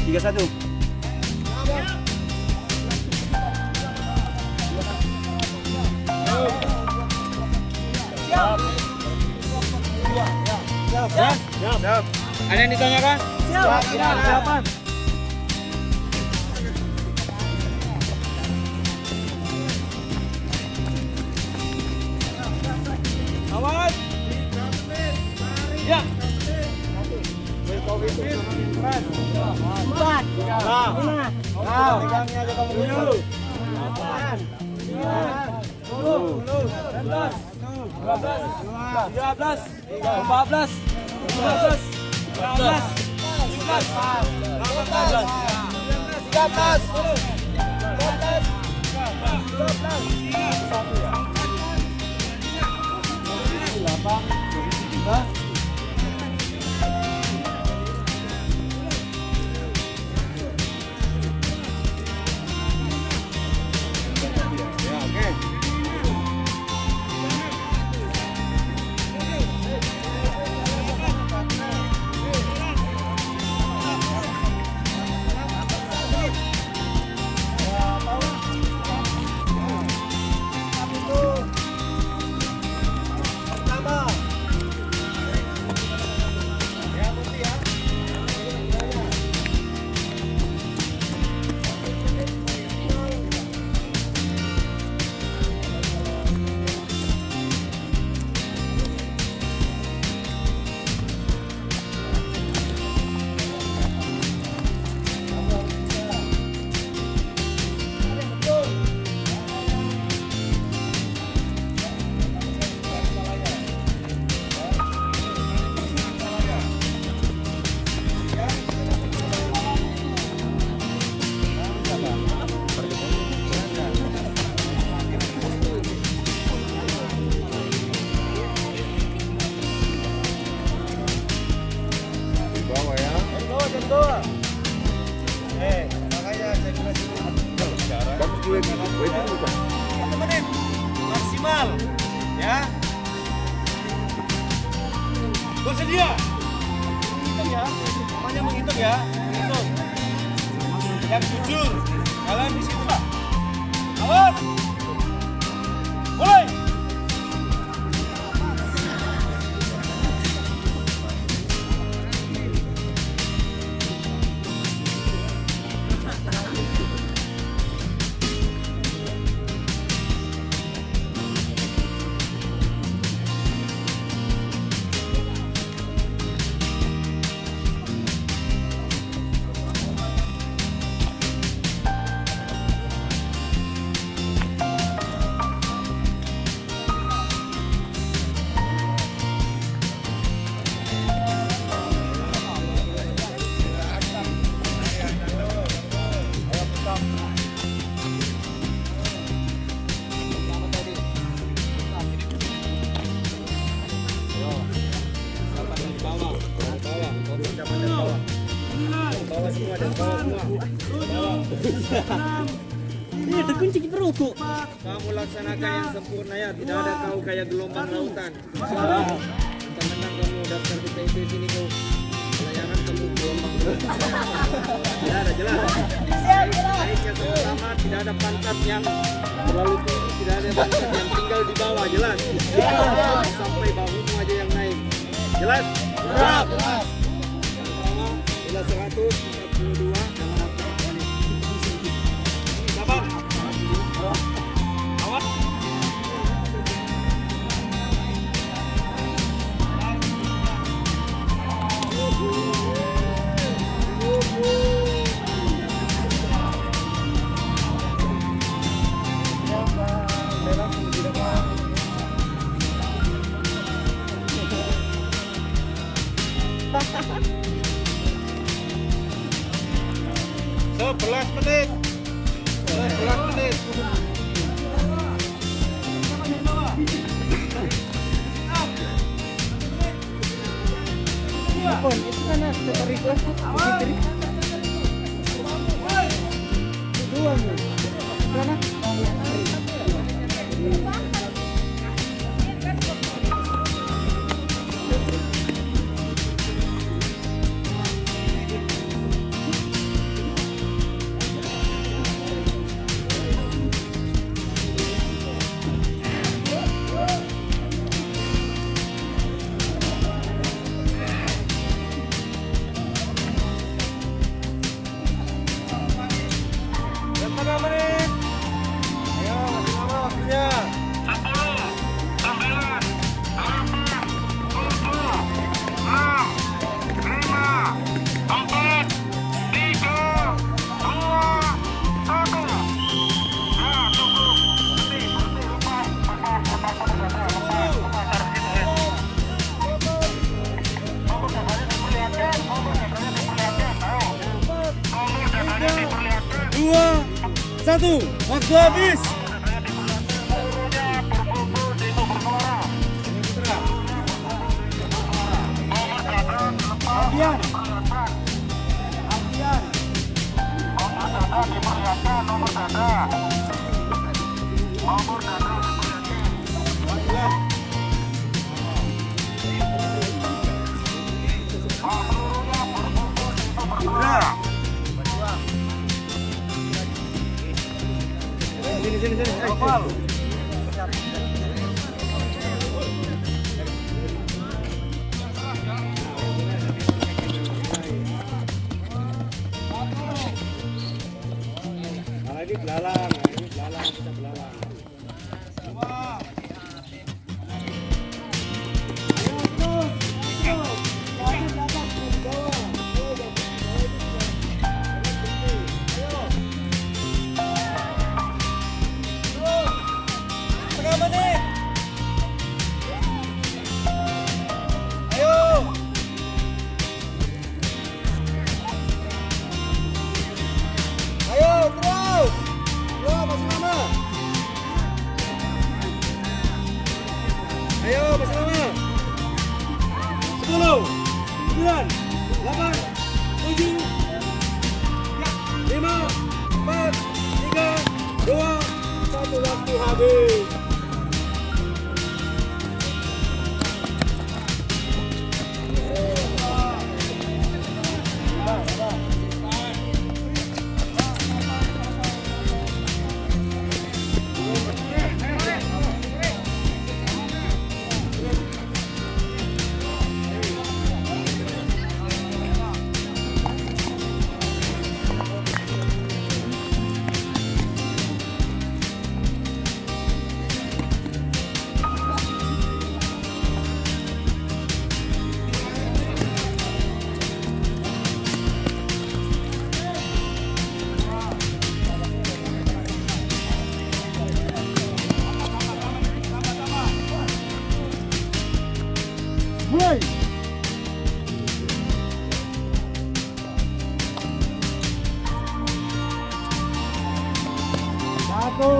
Tiga satu. Siap. Ada yang ditanyakan? Siap. Siap. Awas. Ya. Empat. Pegangnya aja kamu dulu. 13. Temenin maksimal ya. Bersedia. Hitung ya. Namanya menghitung ya. Hitung. Yang jujur. Kalian di situ Pak. Awas. Mulai. Ucapan dari bawah. Bawah semua dan bawah semua. Bawah. Ini terkunci di perutku. Kamu laksanakan yang sempurna ya. Tidak ada kau kayak gelombang lautan. Tenang kamu daftar di TIP sini kau. Layangan kamu gelombang. Tidak ada jelas. Naiknya sama-sama. Tidak ada pantat yang terlalu tinggi. Tidak ada pantat yang tinggal di bawah. Jelas. Sampai bahumu aja yang naik. Jelas? Jelas. Bila 142 sabar. Awas. Sebelas menit. 11 menit. Pon, itu kan ada request diberi. Dua nih. Mana? Berapa menit? Ayo, masih lama waktunya. 2, 1, waktu habis. Alfian. Sini. Ini belalang, kita belalang. Setengah menit. Ayo. Ayo terus. Yo, masih lama. Ayo, masih lama. 10, 9, 8, 7, 5, 4, 3, 2, 1, waktu habis. Mulai. Satu.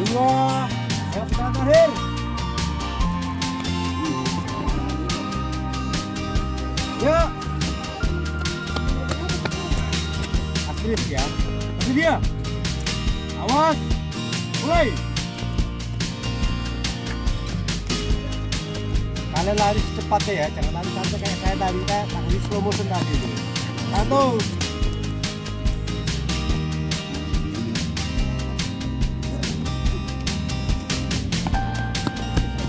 Dua. Ya, putaran terakhir. Ya. Aktif ya. Kasih dia. Awas. Mulai. Kalian lari secepatnya ya, jangan lari santai kayak saya tadi, lari slow motion tadi itu. 1.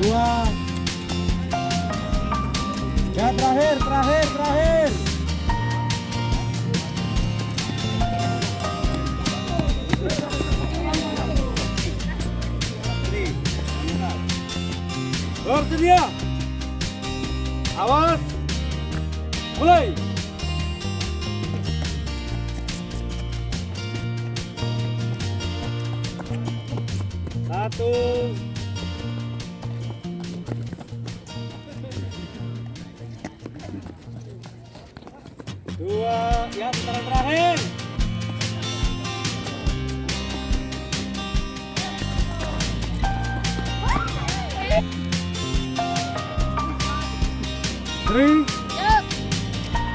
Dua. Ya, terakhir. Bersedia. Awas. Mulai. Satu. Dua. Ya, putaran terakhir.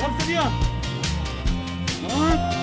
Bersedia. Awas.